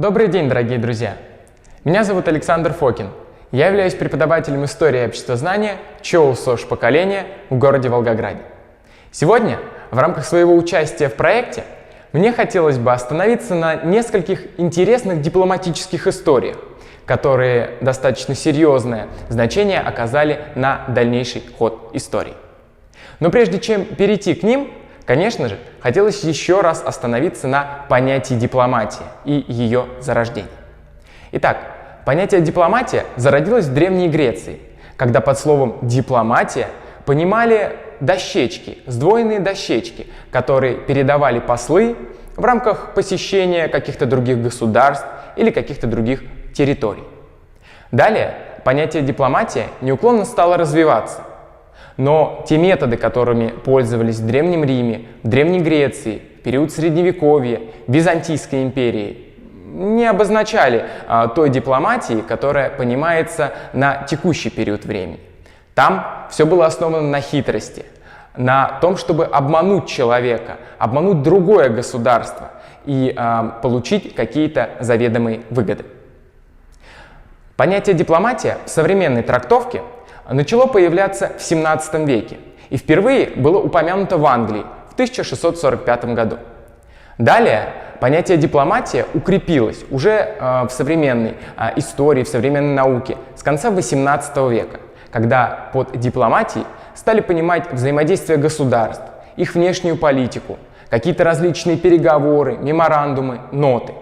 Добрый день, дорогие друзья! Меня зовут Александр Фокин. Я являюсь преподавателем истории и обществознания ЧОУ СОЖ поколения в городе Волгограде. Сегодня, в рамках своего участия в проекте, мне хотелось бы остановиться на нескольких интересных дипломатических историях, которые достаточно серьезное значение оказали на дальнейший ход истории. Но прежде чем перейти к ним, конечно же, хотелось еще раз остановиться на понятии дипломатия и ее зарождении. Итак, понятие дипломатия зародилось в Древней Греции, когда под словом дипломатия понимали дощечки, сдвоенные дощечки, которые передавали послы в рамках посещения каких-то других государств или каких-то других территорий. Далее понятие дипломатия неуклонно стало развиваться. Но те методы, которыми пользовались в Древнем Риме, в Древней Греции, в период Средневековья, Византийской империи, не обозначали той дипломатии, которая понимается на текущий период времени. Там все было основано на хитрости, на том, чтобы обмануть человека, обмануть другое государство и получить какие-то заведомые выгоды. Понятие дипломатия в современной трактовке начало появляться в 17 веке и впервые было упомянуто в Англии в 1645 году. Далее понятие дипломатия укрепилось уже в современной истории, в современной науке с конца 18 века, когда под дипломатией стали понимать взаимодействие государств, их внешнюю политику, какие-то различные переговоры, меморандумы, ноты.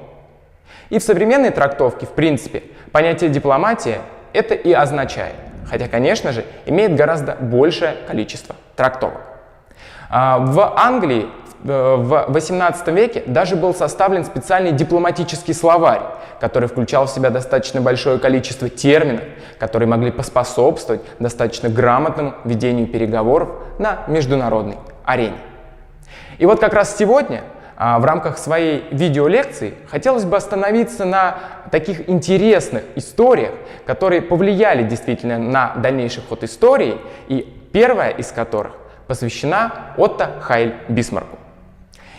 И в современной трактовке, в принципе, понятие дипломатия это и означает. Хотя, конечно же, имеет гораздо большее количество трактовок. В Англии в 18 веке даже был составлен специальный дипломатический словарь, который включал в себя достаточно большое количество терминов, которые могли поспособствовать достаточно грамотному ведению переговоров на международной арене. И вот как раз сегодня в рамках своей видеолекции хотелось бы остановиться на таких интересных историях, которые повлияли действительно на дальнейший ход истории, и первая из которых посвящена Отто Хайль Бисмарку.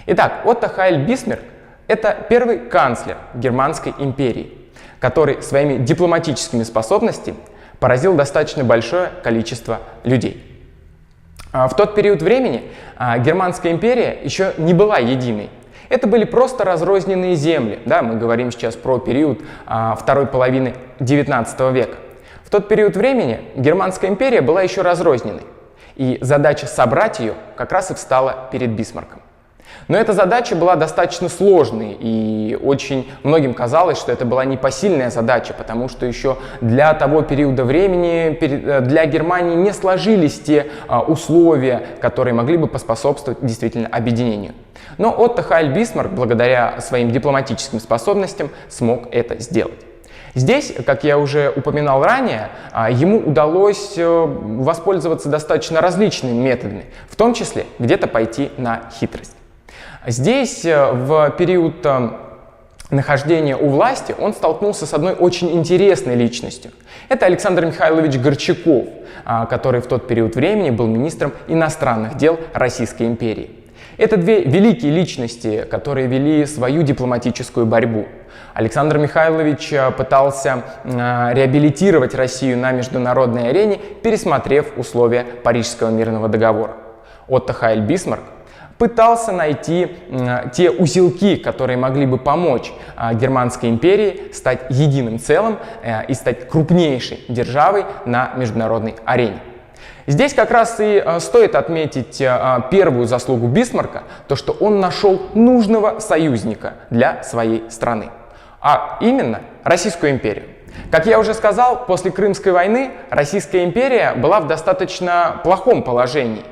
Итак, Отто Хайль Бисмарк – это первый канцлер Германской империи, который своими дипломатическими способностями поразил достаточно большое количество людей. В тот период времени Германская империя еще не была единой. Это были просто разрозненные земли. Да, мы говорим сейчас про период второй половины XIX века. В тот период времени Германская империя была еще разрозненной. И задача собрать ее как раз и встала перед Бисмарком. Но эта задача была достаточно сложной, и очень многим казалось, что это была непосильная задача, потому что еще для того периода времени для Германии не сложились те условия, которые могли бы поспособствовать действительно объединению. Но Отто Хайль Бисмарк, благодаря своим дипломатическим способностям, смог это сделать. Здесь, как я уже упоминал ранее, ему удалось воспользоваться достаточно различными методами, в том числе где-то пойти на хитрость. Здесь, в период нахождения у власти, он столкнулся с одной очень интересной личностью. Это Александр Михайлович Горчаков, который в тот период времени был министром иностранных дел Российской империи. Это две великие личности, которые вели свою дипломатическую борьбу. Александр Михайлович пытался реабилитировать Россию на международной арене, пересмотрев условия Парижского мирного договора. Отто Хайль Бисмарк пытался найти те узелки, которые могли бы помочь Германской империи стать единым целым и стать крупнейшей державой на международной арене. Здесь как раз и стоит отметить первую заслугу Бисмарка, то что он нашел нужного союзника для своей страны, а именно Российскую империю. Как я уже сказал, после Крымской войны Российская империя была в достаточно плохом положении.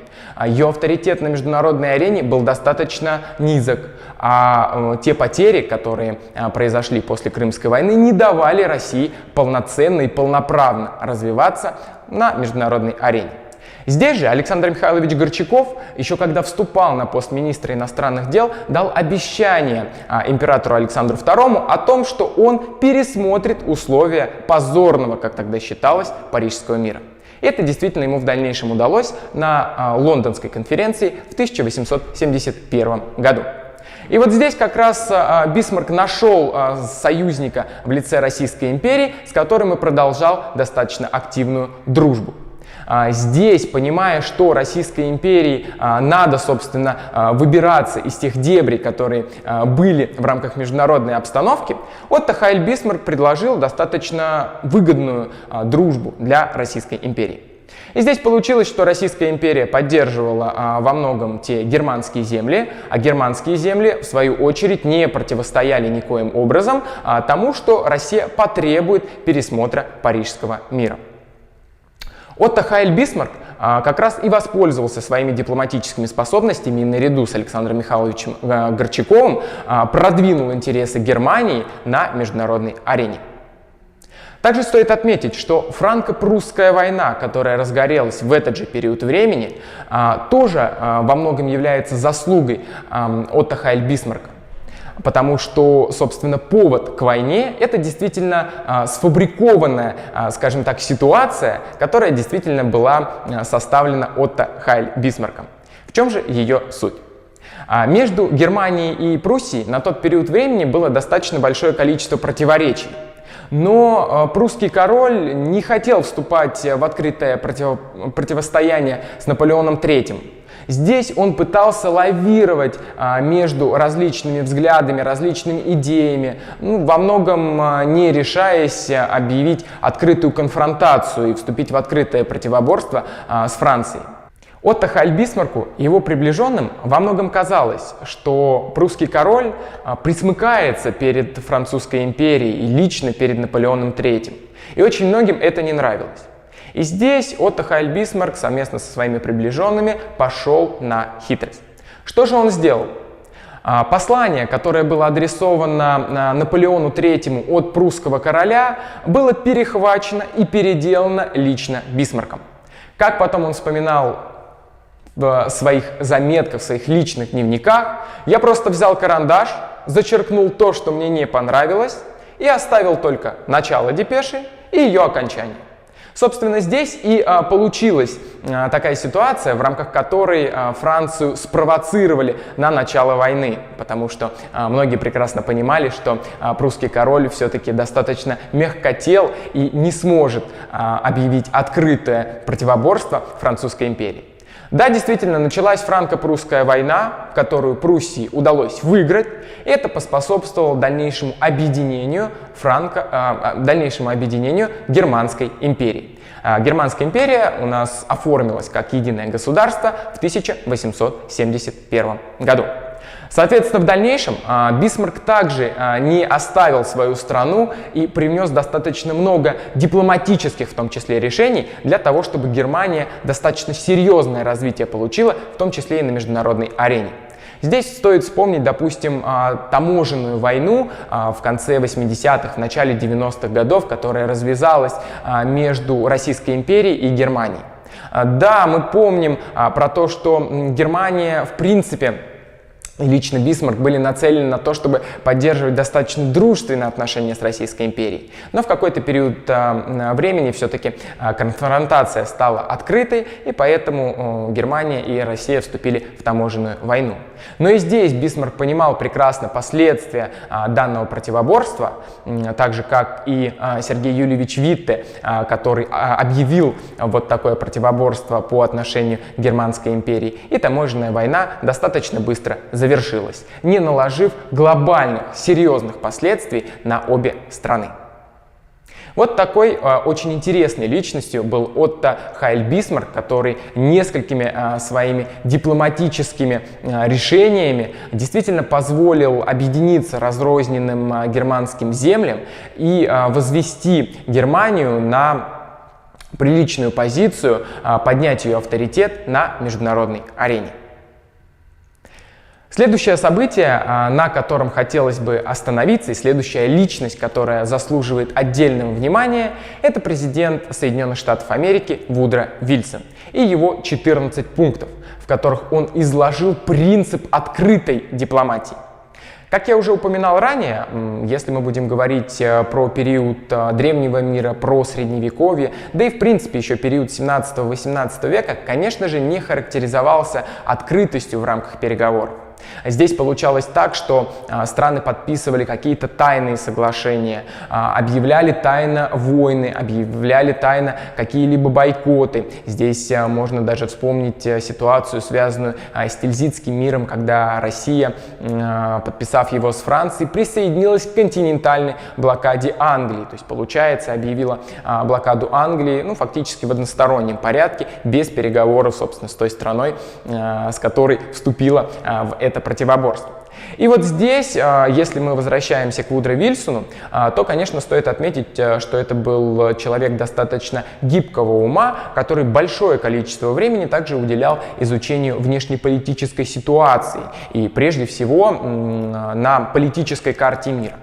Ее авторитет на международной арене был достаточно низок, а те потери, которые произошли после Крымской войны, не давали России полноценно и полноправно развиваться на международной арене. Здесь же Александр Михайлович Горчаков, еще когда вступал на пост министра иностранных дел, дал обещание императору Александру II о том, что он пересмотрит условия позорного, как тогда считалось, Парижского мира. Это действительно ему в дальнейшем удалось на Лондонской конференции в 1871 году. И вот здесь как раз Бисмарк нашел союзника в лице Российской империи, с которым и продолжал достаточно активную дружбу. Здесь, понимая, что Российской империи надо, собственно, выбираться из тех дебрей, которые были в рамках международной обстановки, Отто Хайль Бисмарк предложил достаточно выгодную дружбу для Российской империи. И здесь получилось, что Российская империя поддерживала во многом те германские земли, а германские земли, в свою очередь, не противостояли никоим образом тому, что Россия потребует пересмотра Парижского мира. Отто Хайль Бисмарк как раз и воспользовался своими дипломатическими способностями и наряду с Александром Михайловичем Горчаковым продвинул интересы Германии на международной арене. Также стоит отметить, что франко-прусская война, которая разгорелась в этот же период времени, тоже во многом является заслугой Отто Хайль Бисмарка. Потому что, собственно, повод к войне — это действительно сфабрикованная, скажем так, ситуация, которая действительно была составлена Отто Хайль Бисмарком. В чем же ее суть? Между Германией и Пруссией на тот период времени было достаточно большое количество противоречий. Но прусский король не хотел вступать в открытое противостояние с Наполеоном III. Здесь он пытался лавировать между различными взглядами, различными идеями, во многом не решаясь объявить открытую конфронтацию и вступить в открытое противоборство с Францией. Отто Хайль Бисмарку и его приближенным во многом казалось, что прусский король присмыкается перед Французской империей и лично перед Наполеоном III. И очень многим это не нравилось. И здесь Отто Хайль Бисмарк совместно со своими приближенными пошел на хитрость. Что же он сделал? Послание, которое было адресовано Наполеону III от прусского короля, было перехвачено и переделано лично Бисмарком. Как потом он вспоминал в своих заметках, в своих личных дневниках: я просто взял карандаш, зачеркнул то, что мне не понравилось, и оставил только начало депеши и ее окончание. Собственно, здесь и получилась такая ситуация, в рамках которой Францию спровоцировали на начало войны, потому что многие прекрасно понимали, что прусский король все-таки достаточно мягкотел и не сможет объявить открытое противоборство Французской империи. Да, действительно, началась франко-прусская война, которую Пруссии удалось выиграть, и это поспособствовало дальнейшему объединению Германской империи. Германская империя у нас оформилась как единое государство в 1871 году. Соответственно, в дальнейшем Бисмарк также не оставил свою страну и привнес достаточно много дипломатических, в том числе, решений для того, чтобы Германия достаточно серьезное развитие получила, в том числе и на международной арене. Здесь стоит вспомнить, допустим, таможенную войну в конце 80-х, в начале 90-х годов, которая развязалась между Российской империей и Германией. Да, мы помним про то, что Германия, в принципе, и лично Бисмарк были нацелены на то, чтобы поддерживать достаточно дружественные отношения с Российской империей. Но в какой-то период времени все-таки конфронтация стала открытой, и поэтому Германия и Россия вступили в таможенную войну. Но и здесь Бисмарк понимал прекрасно последствия данного противоборства, так же как и Сергей Юльевич Витте, который объявил вот такое противоборство по отношению к Германской империи. И таможенная война достаточно быстро завершилась, не наложив глобальных, серьезных последствий на обе страны. Вот такой очень интересной личностью был Отто Хайль Бисмарк, который несколькими своими дипломатическими решениями действительно позволил объединиться разрозненным германским землям и возвести Германию на приличную позицию, поднять ее авторитет на международной арене. Следующее событие, на котором хотелось бы остановиться, и следующая личность, которая заслуживает отдельного внимания, это президент Соединенных Штатов Америки Вудро Вильсон и его 14 пунктов, в которых он изложил принцип открытой дипломатии. Как я уже упоминал ранее, если мы будем говорить про период древнего мира, про средневековье, да и в принципе еще период 17-18 века, конечно же, не характеризовался открытостью в рамках переговоров. Здесь получалось так, что страны подписывали какие-то тайные соглашения, объявляли тайно войны, объявляли тайно какие-либо бойкоты. Здесь можно даже вспомнить ситуацию, связанную с Тильзитским миром, когда Россия, подписав его с Францией, присоединилась к континентальной блокаде Англии. То есть, получается, объявила блокаду Англии, ну, фактически в одностороннем порядке, без переговоров, собственно, с той страной, с которой вступила в это противоборство. И вот здесь, если мы возвращаемся к Вудро Вильсону, то, конечно, стоит отметить, что это был человек достаточно гибкого ума, который большое количество времени также уделял изучению внешнеполитической ситуации и, прежде всего, на политической карте мира.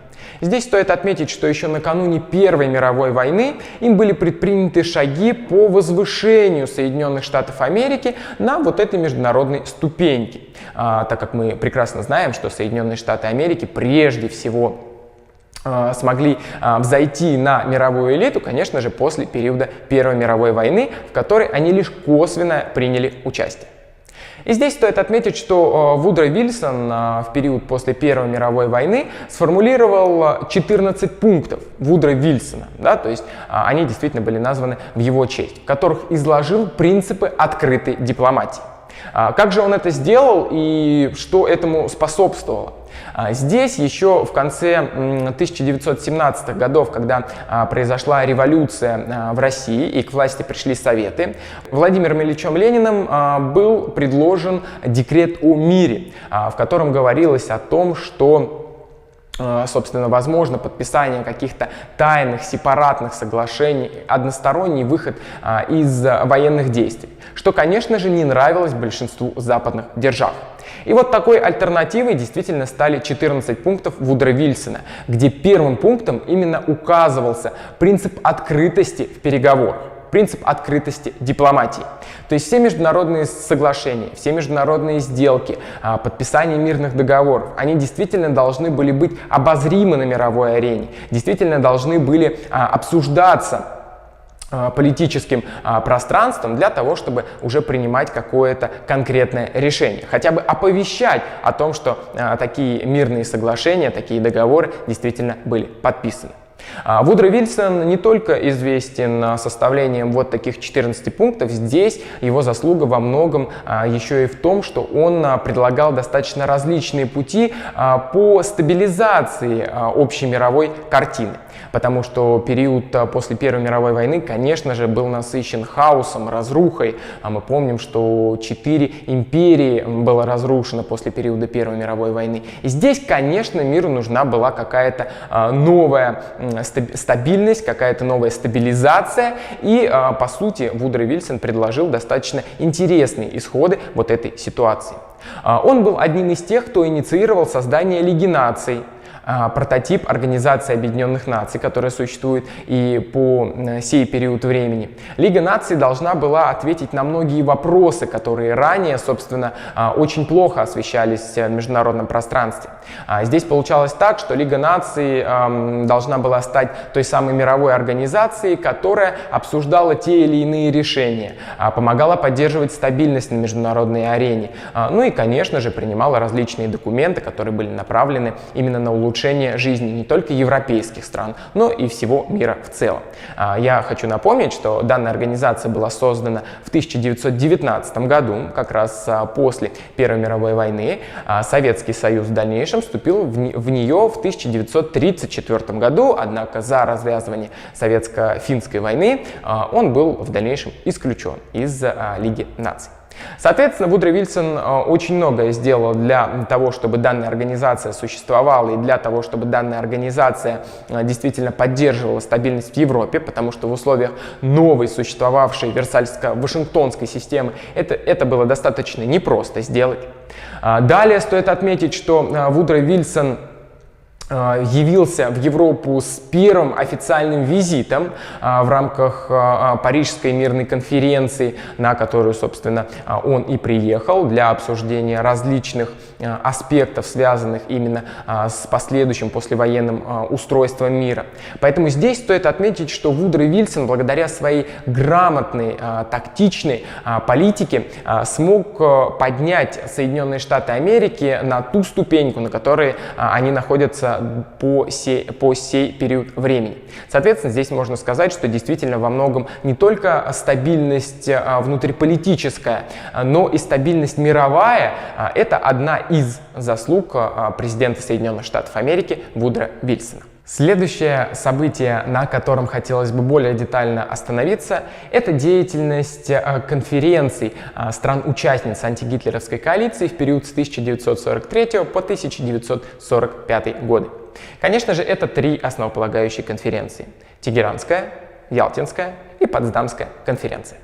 Здесь стоит отметить, что еще накануне Первой мировой войны им были предприняты шаги по возвышению Соединенных Штатов Америки на вот этой международной ступеньке, так как мы прекрасно знаем, что Соединенные Штаты Америки прежде всего смогли взойти на мировую элиту, конечно же, после периода Первой мировой войны, в которой они лишь косвенно приняли участие. И здесь стоит отметить, что Вудро Вильсон в период после Первой мировой войны сформулировал 14 пунктов Вудро Вильсона, да, то есть они действительно были названы в его честь, в которых изложил принципы открытой дипломатии. Как же он это сделал и что этому способствовало? Здесь еще в конце 1917-х годов, когда произошла революция в России и к власти пришли Советы, Владимиром Ильичем Лениным был предложен декрет о мире, в котором говорилось о том, что собственно, возможно подписание каких-то тайных, сепаратных соглашений, односторонний выход из военных действий, что, конечно же, не нравилось большинству западных держав. И вот такой альтернативой действительно стали 14 пунктов Вудро Вильсона, где первым пунктом именно указывался принцип открытости в переговорах, принцип открытости дипломатии. То есть все международные соглашения, все международные сделки, подписание мирных договоров, они действительно должны были быть обозримы на мировой арене, действительно должны были обсуждаться политическим пространством для того, чтобы уже принимать какое-то конкретное решение. Хотя бы оповещать о том, что такие мирные соглашения, такие договоры действительно были подписаны. Вудро Вильсон не только известен составлением вот таких 14 пунктов, здесь его заслуга во многом еще и в том, что он предлагал достаточно различные пути по стабилизации общей мировой картины. Потому что период после Первой мировой войны, конечно же, был насыщен хаосом, разрухой. Мы помним, что 4 империи было разрушено после периода Первой мировой войны. И здесь, конечно, миру нужна была какая-то новая стабильность, какая-то новая стабилизация. И, по сути, Вудро Вильсон предложил достаточно интересные исходы вот этой ситуации. Он был одним из тех, кто инициировал создание Лиги наций, прототип Организации Объединенных Наций, которая существует и по сей период времени. Лига наций должна была ответить на многие вопросы, которые ранее, собственно, очень плохо освещались в международном пространстве. Здесь получалось так, что Лига наций должна была стать той самой мировой организацией, которая обсуждала те или иные решения, помогала поддерживать стабильность на международной арене, ну и, конечно же, принимала различные документы, которые были направлены именно на улучшение жизни не только европейских стран, но и всего мира в целом. Я хочу напомнить, что данная организация была создана в 1919 году, как раз после Первой мировой войны. Советский Союз в дальнейшем вступил в нее в 1934 году, однако за развязывание советско-финской войны он был в дальнейшем исключен из Лиги наций. Соответственно, Вудро Вильсон очень многое сделал для того, чтобы данная организация существовала и для того, чтобы данная организация действительно поддерживала стабильность в Европе, потому что в условиях новой существовавшей Версальско-Вашингтонской системы это было достаточно непросто сделать. Далее стоит отметить, что Вудро Вильсон явился в Европу с первым официальным визитом в рамках Парижской мирной конференции, на которую, собственно, он и приехал для обсуждения различных аспектов, связанных именно с последующим послевоенным устройством мира. Поэтудо здесь стоит отметить, что Вудро Вильсон, благодаря своей грамотной, тактичной политике, смог поднять Соединенные Штаты Америки на ту ступеньку, на которой они находятся по сей период времени. Соответственно, здесь можно сказать, что действительно во многом не только стабильность внутриполитическая, но и стабильность мировая – это одна из заслуг президента Соединенных Штатов Америки Вудро Вильсона. Следующее событие, на котором хотелось бы более детально остановиться, это деятельность конференций стран-участниц антигитлеровской коалиции в период с 1943 по 1945 годы. Конечно же, это три основополагающие конференции – Тегеранская, Ялтинская и Потсдамская конференция.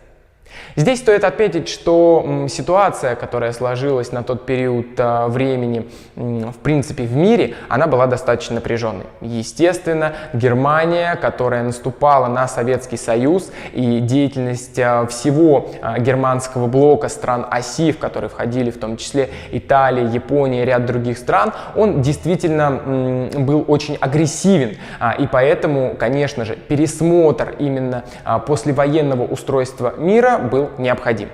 Здесь стоит отметить, что ситуация, которая сложилась на тот период времени, в принципе, в мире, она была достаточно напряженной. Естественно, Германия, которая наступала на Советский Союз, и деятельность всего германского блока стран оси, в которые входили в том числе Италия, Япония и ряд других стран, он действительно был очень агрессивен. И поэтому, конечно же, пересмотр именно послевоенного устройства мира был необходим.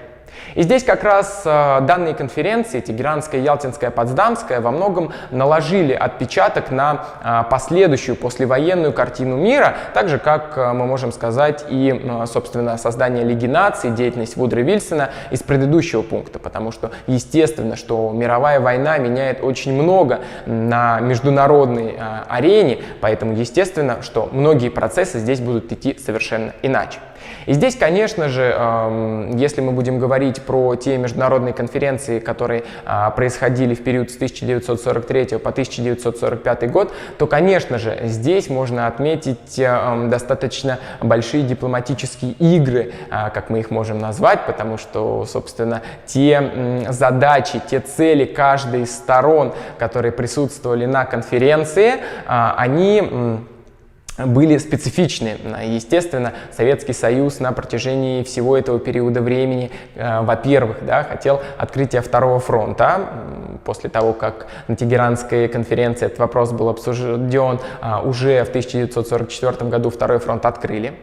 И здесь как раз данные конференции, Тегеранская, Ялтинская, Потсдамская, во многом наложили отпечаток на последующую послевоенную картину мира, так же, как мы можем сказать и, собственно, создание Лиги наций, деятельность Вудро Вильсона из предыдущего пункта, потому что, естественно, что мировая война меняет очень много на международной арене, поэтому, естественно, что многие процессы здесь будут идти совершенно иначе. И здесь, конечно же, если мы будем говорить про те международные конференции, которые происходили в период с 1943 по 1945 год, то, конечно же, здесь можно отметить достаточно большие дипломатические игры, как мы их можем назвать, потому что, собственно, те задачи, те цели каждой из сторон, которые присутствовали на конференции, они были специфичны. Естественно, Советский Союз на протяжении всего этого периода времени, во-первых, хотел открытия Второго фронта. После того, как на Тегеранской конференции этот вопрос был обсужден, уже в 1944 году Второй фронт открыли.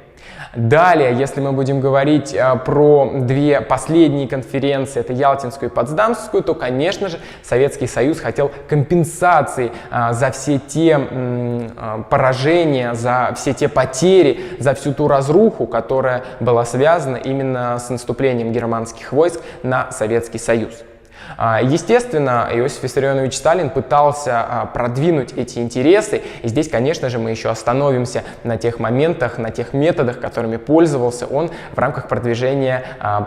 Далее, если мы будем говорить про две последние конференции, это Ялтинскую и Потсдамскую, то, конечно же, Советский Союз хотел компенсации за все те поражения, за все те потери, за всю ту разруху, которая была связана именно с наступлением германских войск на Советский Союз. Естественно, Иосиф Виссарионович Сталин пытался продвинуть эти интересы, и здесь, конечно же, мы еще остановимся на тех моментах, на тех методах, которыми пользовался он в рамках продвижения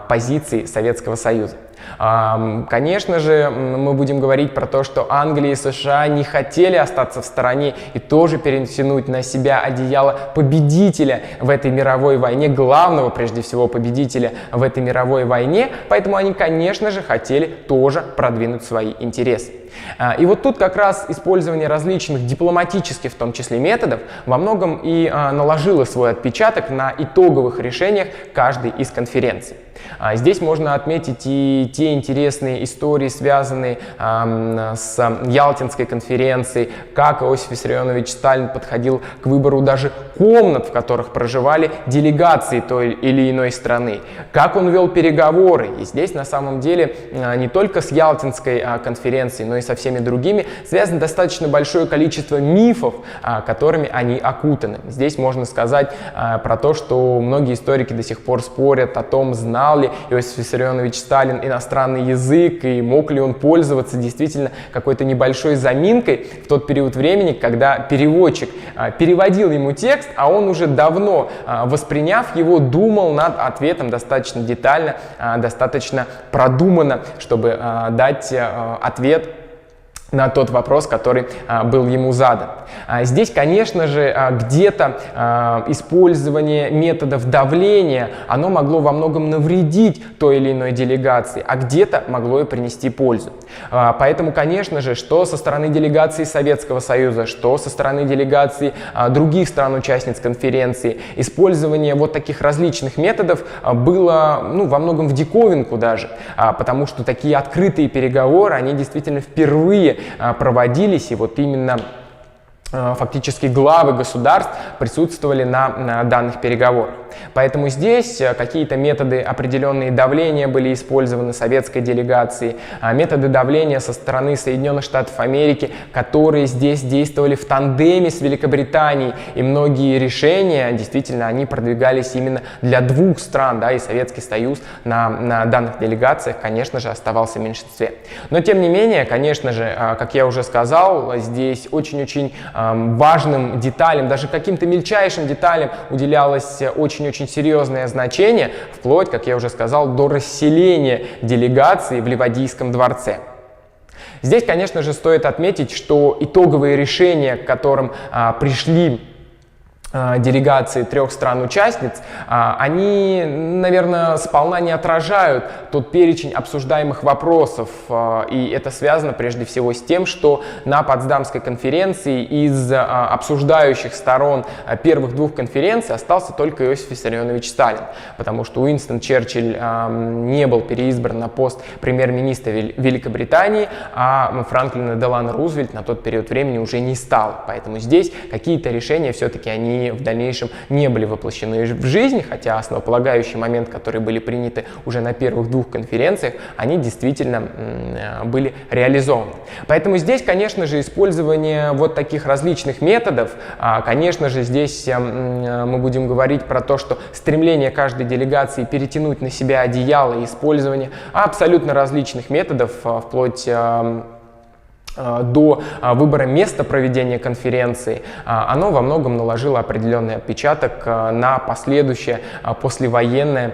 позиций Советского Союза. Конечно же, мы будем говорить про то, что Англия и США не хотели остаться в стороне и тоже перетянуть на себя одеяло победителя в этой мировой войне, главного, прежде всего, победителя в этой мировой войне, поэтому они, конечно же, хотели тоже продвинуть свои интересы. И вот тут как раз использование различных дипломатических, в том числе, методов во многом и наложило свой отпечаток на итоговых решениях каждой из конференций. Здесь можно отметить и те интересные истории, связанные с Ялтинской конференцией, как Иосиф Виссарионович Сталин подходил к выбору даже комнат, в которых проживали делегации той или иной страны, как он вел переговоры. И здесь на самом деле не только с Ялтинской конференцией, но и со всеми другими связано достаточно большое количество мифов, которыми они окутаны. Здесь можно сказать про то, что многие историки до сих пор спорят о том, знал ли Иосиф Виссарионович Сталин иностранный язык и мог ли он пользоваться действительно какой-то небольшой заминкой в тот период времени, когда переводчик переводил ему текст, а он уже давно, восприняв его, думал над ответом достаточно детально, достаточно продуманно, чтобы дать ответ на тот вопрос, который был ему задан. Здесь, конечно же, где-то использование методов давления, оно могло во многом навредить той или иной делегации, а где-то могло и принести пользу. Поэтому, конечно же, что со стороны делегации Советского Союза, что со стороны делегаций других стран-участниц конференции, использование вот таких различных методов было, во многом в диковинку даже, потому что такие открытые переговоры, они действительно впервые проводились, и вот именно фактически главы государств присутствовали на данных переговорах. Поэтому здесь какие-то методы определенные давления были использованы советской делегацией, методы давления со стороны Соединенных Штатов Америки, которые здесь действовали в тандеме с Великобританией, и многие решения действительно они продвигались именно для двух стран, да, и Советский Союз на данных делегациях, конечно же, оставался в меньшинстве. Но тем не менее, конечно же, как я уже сказал, здесь очень-очень важным деталям, даже каким-то мельчайшим деталям уделялось очень-очень серьезное значение, вплоть, как я уже сказал, до расселения делегации в Ливадийском дворце. Здесь, конечно же, стоит отметить, что итоговые решения, к которым пришли делегации трех стран-участниц, они, наверное, сполна не отражают тот перечень обсуждаемых вопросов, и это связано прежде всего с тем, что на Потсдамской конференции из обсуждающих сторон первых двух конференций остался только Иосиф Виссарионович Сталин, потому что Уинстон Черчилль не был переизбран на пост премьер-министра Великобритании, а Франклин Делано Рузвельт на тот период времени уже не стал, поэтому здесь какие-то решения все-таки они в дальнейшем не были воплощены в жизнь, хотя основополагающие моменты, которые были приняты уже на первых двух конференциях, они действительно были реализованы. Поэтому здесь, конечно же, использование вот таких различных методов, конечно же, здесь мы будем говорить про то, что стремление каждой делегации перетянуть на себя одеяло и использование абсолютно различных методов, вплоть до выбора места проведения конференции, оно во многом наложило определенный отпечаток на последующее послевоенное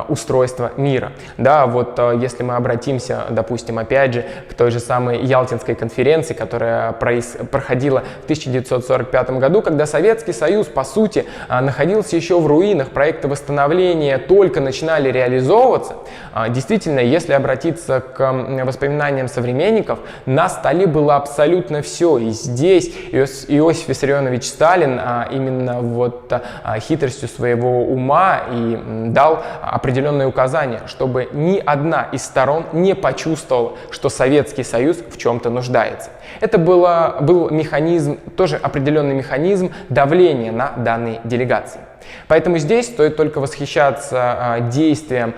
устройство мира. Да, вот если мы обратимся, допустим, опять же, к той же самой Ялтинской конференции, которая проходила в 1945 году, когда Советский Союз, по сути, находился еще в руинах, проекты восстановления только начинали реализовываться. Действительно, если обратиться к воспоминаниям современников, на столе было абсолютно все. И здесь Иосиф Виссарионович Сталин именно вот хитростью своего ума и дал определенные указания, чтобы ни одна из сторон не почувствовала, что Советский Союз в чем-то нуждается. Это был механизм, тоже определенный механизм давления на данные делегации. Поэтому здесь стоит только восхищаться действием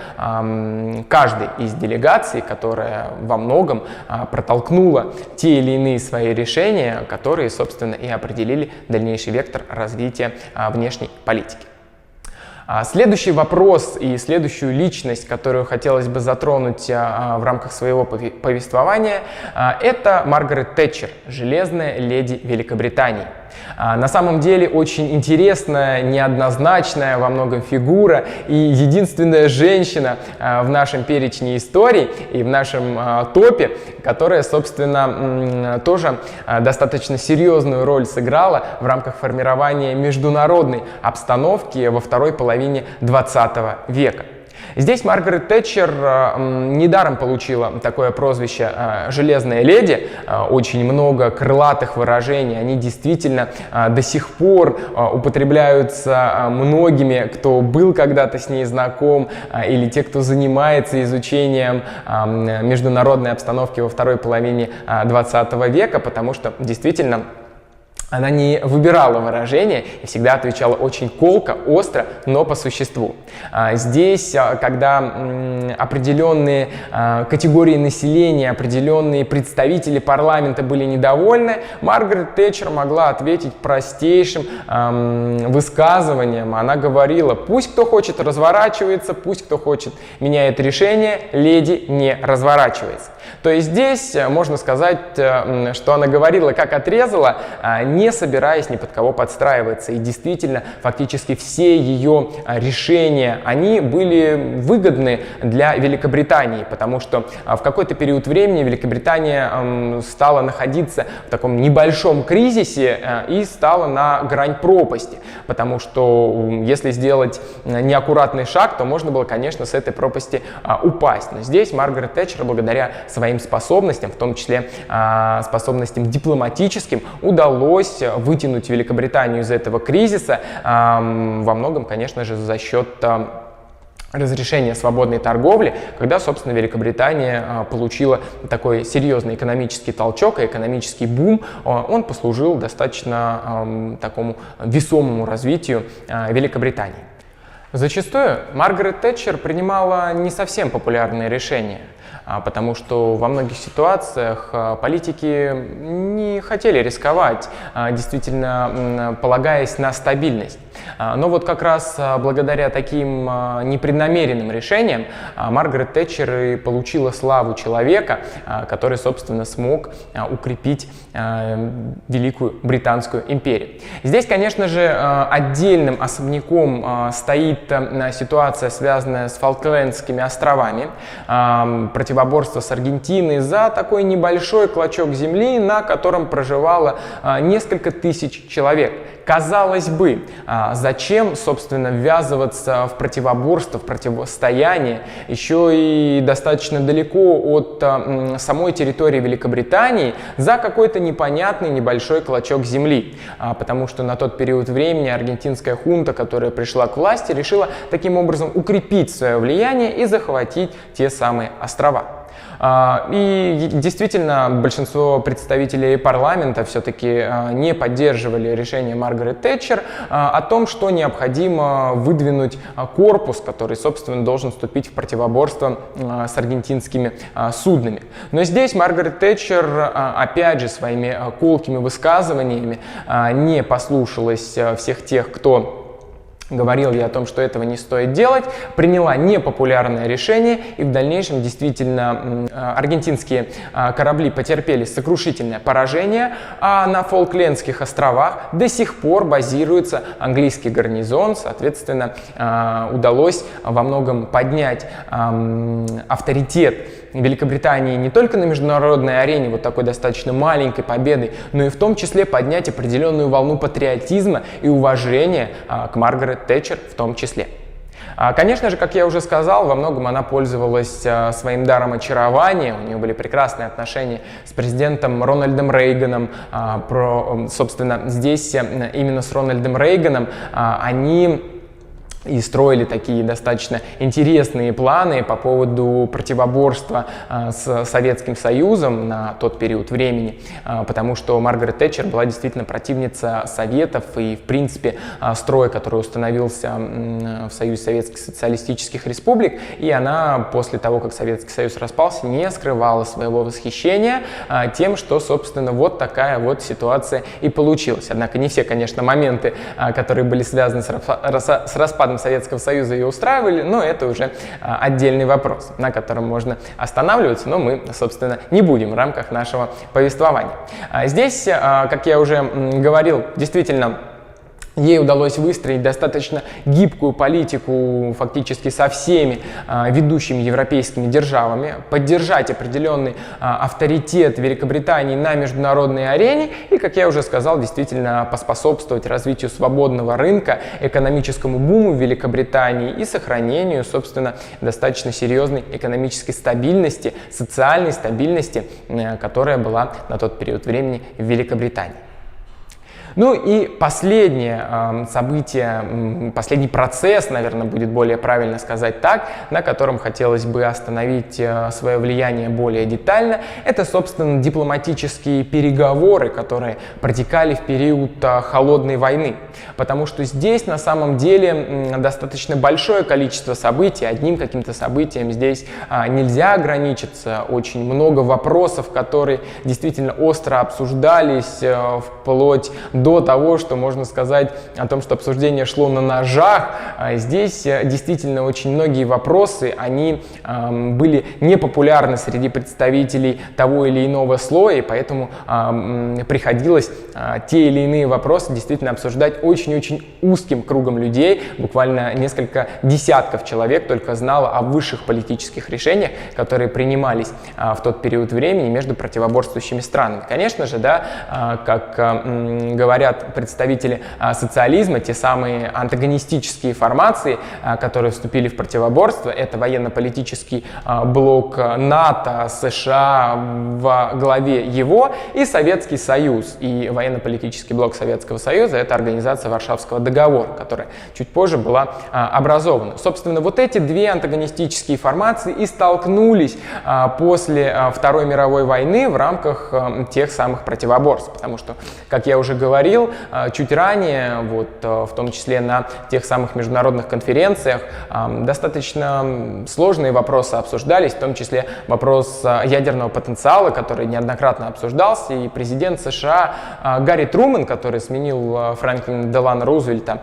каждой из делегаций, которая во многом протолкнула те или иные свои решения, которые, собственно, и определили дальнейший вектор развития внешней политики. Следующий вопрос и следующую личность, которую хотелось бы затронуть в рамках своего повествования, это Маргарет Тэтчер, железная леди Великобритании. На самом деле очень интересная, неоднозначная во многом фигура и единственная женщина в нашем перечне историй и в нашем топе, которая, собственно, тоже достаточно серьезную роль сыграла в рамках формирования международной обстановки во второй половине 20 века. Здесь Маргарет Тэтчер недаром получила такое прозвище «железная леди». Очень много крылатых выражений, они действительно до сих пор употребляются многими, кто был когда-то с ней знаком, или те, кто занимается изучением международной обстановки во второй половине 20 века, потому что действительно она не выбирала выражения и всегда отвечала очень колко, остро, но по существу. Здесь, когда определенные категории населения, определенные представители парламента были недовольны, Маргарет Тэтчер могла ответить простейшим высказыванием. Она говорила: пусть кто хочет разворачивается, пусть кто хочет меняет решение, леди не разворачивается. То есть здесь можно сказать, что она говорила как отрезала, не не собираясь ни под кого подстраиваться. И действительно, фактически все ее решения, они были выгодны для Великобритании, потому что в какой-то период времени Великобритания стала находиться в таком небольшом кризисе и стала на грань пропасти, потому что если сделать неаккуратный шаг, то можно было, конечно, с этой пропасти упасть. Но здесь Маргарет Тэтчер, благодаря своим способностям, в том числе способностям дипломатическим, удалось вытянуть Великобританию из этого кризиса, во многом, конечно же, за счет разрешения свободной торговли, когда, собственно, Великобритания получила такой серьезный экономический толчок и экономический бум. Он послужил достаточно такому весомому развитию Великобритании. Зачастую Маргарет Тэтчер принимала не совсем популярные решения, потому что во многих ситуациях политики не хотели рисковать, действительно полагаясь на стабильность. Но вот как раз благодаря таким непреднамеренным решениям Маргарет Тэтчер и получила славу человека, который, собственно, смог укрепить Великую Британскую империю. Здесь, конечно же, отдельным особняком стоит ситуация, связанная с Фолклендскими островами, противоборство с Аргентиной за такой небольшой клочок земли, на котором проживало несколько тысяч человек. Казалось бы, зачем, собственно, ввязываться в противоборство, в противостояние, еще и достаточно далеко от самой территории Великобритании, за какой-то непонятный небольшой клочок земли. Потому что на тот период времени аргентинская хунта, которая пришла к власти, решила таким образом укрепить свое влияние и захватить те самые острова. И действительно, большинство представителей парламента все-таки не поддерживали решение Маргарет Тэтчер о том, что необходимо выдвинуть корпус, который, собственно, должен вступить в противоборство с аргентинскими суднами. Но здесь Маргарет Тэтчер, опять же, своими колкими высказываниями не послушалась всех тех, кто говорил я о том, что этого не стоит делать, приняла непопулярное решение, и в дальнейшем действительно аргентинские корабли потерпели сокрушительное поражение, а на Фолклендских островах до сих пор базируется английский гарнизон. Соответственно, удалось во многом поднять авторитет Великобритании не только на международной арене вот такой достаточно маленькой победой, но и в том числе поднять определенную волну патриотизма и уважения к Маргарет Тэтчер в том числе. Конечно же, как я уже сказал, во многом она пользовалась своим даром очарования, у нее были прекрасные отношения с президентом Рональдом Рейганом. Собственно, здесь именно с Рональдом Рейганом они и строили такие достаточно интересные планы по поводу противоборства с Советским Союзом на тот период времени, потому что Маргарет Тэтчер была действительно противница Советов и, в принципе, строя, который установился в Союзе Советских Социалистических Республик, и она после того, как Советский Союз распался, не скрывала своего восхищения тем, что, собственно, вот такая вот ситуация и получилась. Однако не все, конечно, моменты, которые были связаны с распадом Советского Союза, ее устраивали, но это уже отдельный вопрос, на котором можно останавливаться, но мы, собственно, не будем в рамках нашего повествования. Здесь, как я уже говорил, действительно, ей удалось выстроить достаточно гибкую политику фактически со всеми ведущими европейскими державами, поддержать определенный авторитет Великобритании на международной арене и, как я уже сказал, действительно поспособствовать развитию свободного рынка, экономическому буму в Великобритании и сохранению, собственно, достаточно серьезной экономической стабильности, социальной стабильности, которая была на тот период времени в Великобритании. Ну и последнее событие, последний процесс, наверное, будет более правильно сказать так, на котором хотелось бы остановить свое влияние более детально, это, собственно, дипломатические переговоры, которые протекали в период Холодной войны. Потому что здесь на самом деле достаточно большое количество событий, одним каким-то событием здесь нельзя ограничиться, очень много вопросов, которые действительно остро обсуждались вплоть до того, что можно сказать о том, что обсуждение шло на ножах. Здесь действительно очень многие вопросы, они были непопулярны среди представителей того или иного слоя, и поэтому приходилось те или иные вопросы действительно обсуждать очень-очень узким кругом людей. Буквально несколько десятков человек только знало о высших политических решениях, которые принимались в тот период времени между противоборствующими странами. Конечно же, да, как говорят представители социализма, те самые антагонистические формации, которые вступили в противоборство, это военно-политический блок НАТО, США во главе его и Советский Союз. И военно-политический блок Советского Союза — это организация Варшавского договора, которая чуть позже была образована. Собственно, вот эти две антагонистические формации и столкнулись после Второй мировой войны в рамках тех самых противоборств. Потому что, как я уже говорил, чуть ранее, вот, в том числе на тех самых международных конференциях, достаточно сложные вопросы обсуждались, в том числе вопрос ядерного потенциала, который неоднократно обсуждался, и президент США Гарри Трумэн, который сменил Франклина Делано Рузвельта,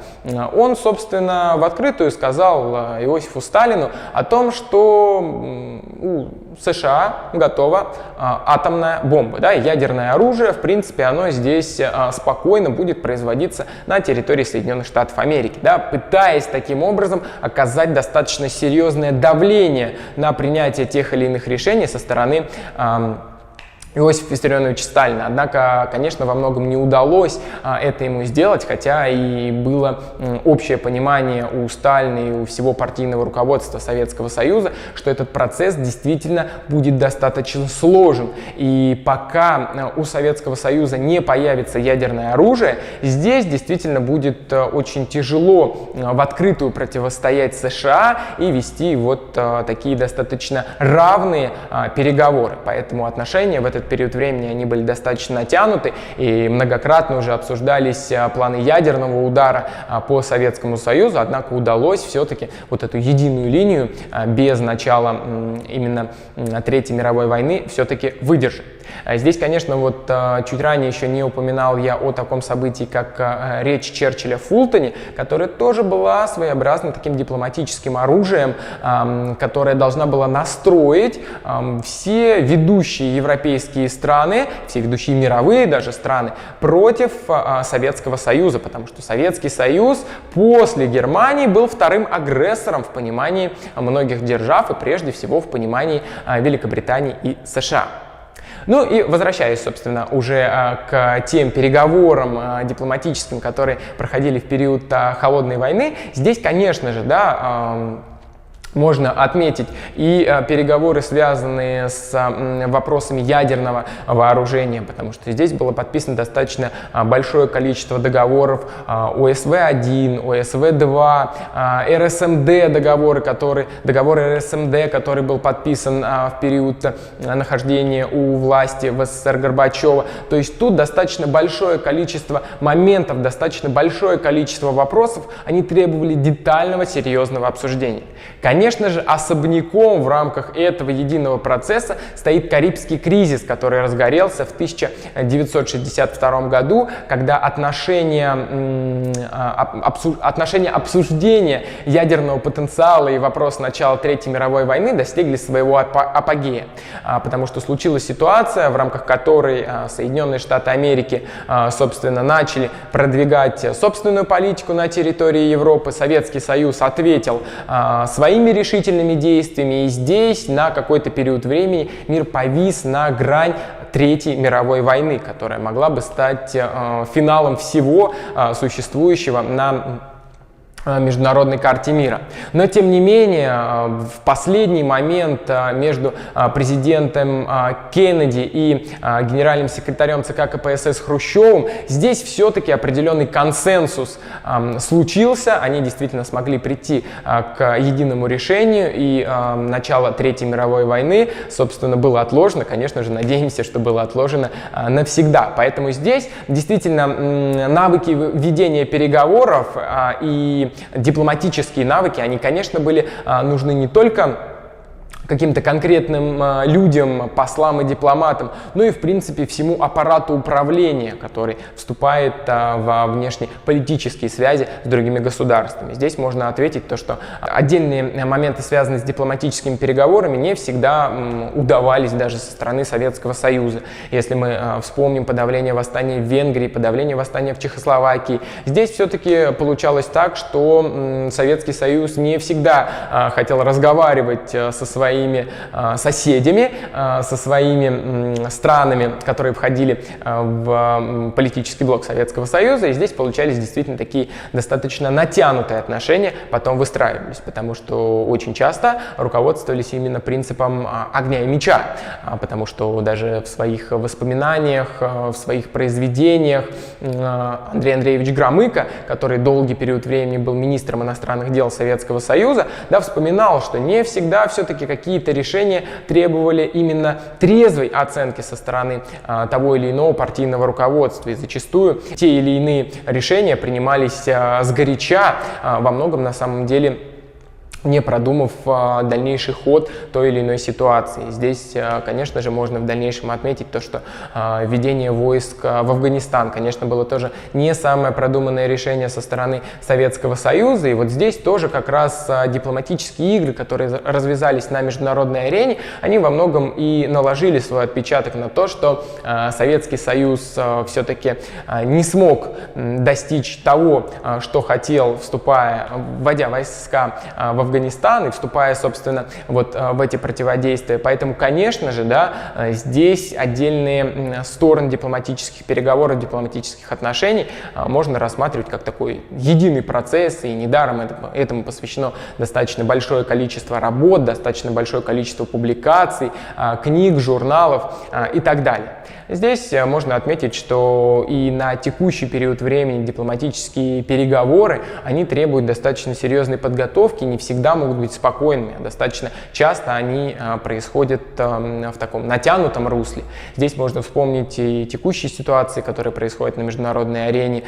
он, собственно, в открытую сказал Иосифу Сталину о том, что у США готова атомная бомба, да, ядерное оружие, в принципе, оно здесь спокойно будет производиться на территории Соединенных Штатов Америки, да, пытаясь таким образом оказать достаточно серьезное давление на принятие тех или иных решений со стороны Иосифа Виссарионовича Сталина. Однако, конечно, во многом не удалось это ему сделать, хотя и было общее понимание у Сталина и у всего партийного руководства Советского Союза, что этот процесс действительно будет достаточно сложен. И пока у Советского Союза не появится ядерное оружие, здесь действительно будет очень тяжело в открытую противостоять США и вести вот такие достаточно равные переговоры. Поэтому отношения в этот период времени они были достаточно натянуты, и многократно уже обсуждались планы ядерного удара по Советскому Союзу, однако удалось все-таки вот эту единую линию без начала именно Третьей мировой войны все-таки выдержать. Здесь, конечно, вот чуть ранее еще не упоминал я о таком событии, как речь Черчилля в Фултоне, которая тоже была своеобразным таким дипломатическим оружием, которая должна была настроить все ведущие европейские страны, все ведущие мировые даже страны против Советского Союза, потому что Советский Союз после Германии был вторым агрессором в понимании многих держав и прежде всего в понимании Великобритании и США. Ну и возвращаясь, собственно, уже к тем переговорам дипломатическим, которые проходили в период Холодной войны, здесь, конечно же, да, можно отметить и переговоры, связанные с вопросами ядерного вооружения, потому что здесь было подписано достаточно большое количество договоров ОСВ-1, ОСВ-2, РСМД договор, РСМД, который был подписан в период нахождения у власти в СССР Горбачева. То есть тут достаточно большое количество моментов, достаточно большое количество вопросов, они требовали детального, серьезного обсуждения. Конечно же, особняком в рамках этого единого процесса стоит Карибский кризис, который разгорелся в 1962 году, когда отношения обсуждения ядерного потенциала и вопрос начала Третьей мировой войны достигли своего апогея. Потому что случилась ситуация, в рамках которой Соединенные Штаты Америки, собственно, начали продвигать собственную политику на территории Европы. Советский Союз ответил своими решительными действиями, и здесь на какой-то период времени мир повис на грань Третьей мировой войны, которая могла бы стать финалом всего существующего на международной карте мира. Но, тем не менее, в последний момент между президентом Кеннеди и генеральным секретарем ЦК КПСС Хрущевым здесь все-таки определенный консенсус случился. Они действительно смогли прийти к единому решению, и начало Третьей мировой войны, собственно, было отложено. Конечно же, надеемся, что было отложено навсегда. Поэтому здесь действительно навыки ведения переговоров и дипломатические навыки, они, конечно, были нужны не только каким-то конкретным людям, послам и дипломатам, ну и, в принципе, всему аппарату управления, который вступает во внешнеполитические связи с другими государствами. Здесь можно ответить то, что отдельные моменты, связанные с дипломатическими переговорами, не всегда удавались даже со стороны Советского Союза. Если мы вспомним подавление восстания в Венгрии, подавление восстания в Чехословакии, здесь все-таки получалось так, что Советский Союз не всегда хотел разговаривать со своими соседями, со своими странами, которые входили в политический блок Советского Союза, и здесь получались действительно такие достаточно натянутые отношения, потом выстраивались, потому что очень часто руководствовались именно принципом огня и меча, потому что даже в своих воспоминаниях, в своих произведениях Андрей Андреевич Громыко, который долгий период времени был министром иностранных дел Советского Союза, да, вспоминал, что не всегда все-таки какие-то решения требовали именно трезвой оценки со стороны того или иного партийного руководства. И зачастую те или иные решения принимались сгоряча, во многом на самом деле не продумав дальнейший ход той или иной ситуации. Здесь, конечно же, можно в дальнейшем отметить то, что введение войск в Афганистан, конечно, было тоже не самое продуманное решение со стороны Советского Союза. И вот здесь тоже как раз дипломатические игры, которые развязались на международной арене, они во многом и наложили свой отпечаток на то, что Советский Союз все-таки не смог достичь того, что хотел, вводя войска в Афганистан и вступая, собственно, вот в эти противодействия. Поэтому, конечно же, да, здесь отдельные стороны дипломатических переговоров, дипломатических отношений можно рассматривать как такой единый процесс, и недаром этому посвящено достаточно большое количество работ, достаточно большое количество публикаций, книг, журналов и так далее. Здесь можно отметить, что и на текущий период времени дипломатические переговоры, они требуют достаточно серьезной подготовки, не всегда могут быть спокойными. Достаточно часто они происходят в таком натянутом русле. Здесь можно вспомнить и текущие ситуации, которые происходят на международной арене,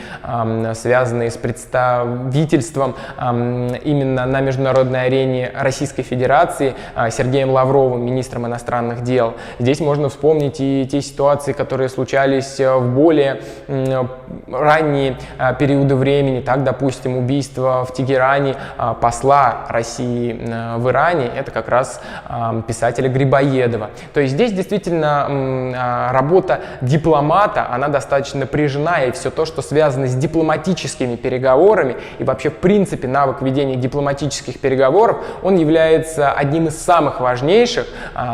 связанные с представительством именно на международной арене Российской Федерации Сергеем Лавровым, министром иностранных дел. Здесь можно вспомнить и те ситуации, которые случались в более ранние периоды времени. Так, допустим, убийство в Тегеране посла России в Иране, это как раз писателя Грибоедова. То есть здесь действительно работа дипломата, она достаточно напряжена, и все то, что связано с дипломатическими переговорами и вообще в принципе навык ведения дипломатических переговоров, он является одним из самых важнейших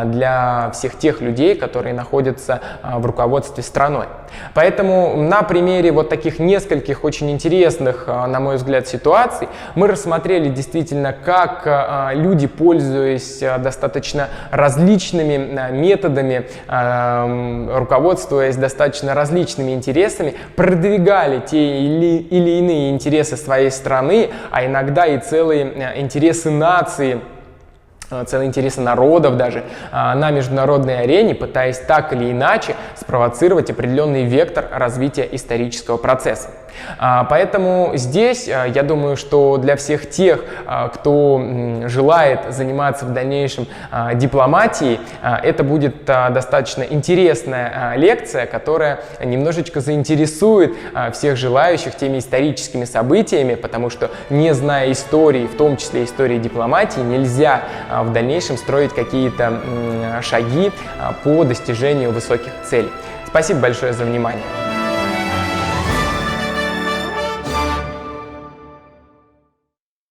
для всех тех людей, которые находятся в руководстве страной. Поэтому на примере вот таких нескольких очень интересных, на мой взгляд, ситуаций мы рассмотрели действительно, как люди, пользуясь достаточно различными методами, руководствуясь достаточно различными интересами, продвигали те или иные интересы своей страны, а иногда и целые интересы нации, целые интересы народов даже на международной арене, пытаясь так или иначе спровоцировать определенный вектор развития исторического процесса. Поэтому здесь, я думаю, что для всех тех, кто желает заниматься в дальнейшем дипломатией, это будет достаточно интересная лекция, которая немножечко заинтересует всех желающих теми историческими событиями, потому что, не зная истории, в том числе истории дипломатии, нельзя в дальнейшем строить какие-то шаги по достижению высоких целей. Спасибо большое за внимание.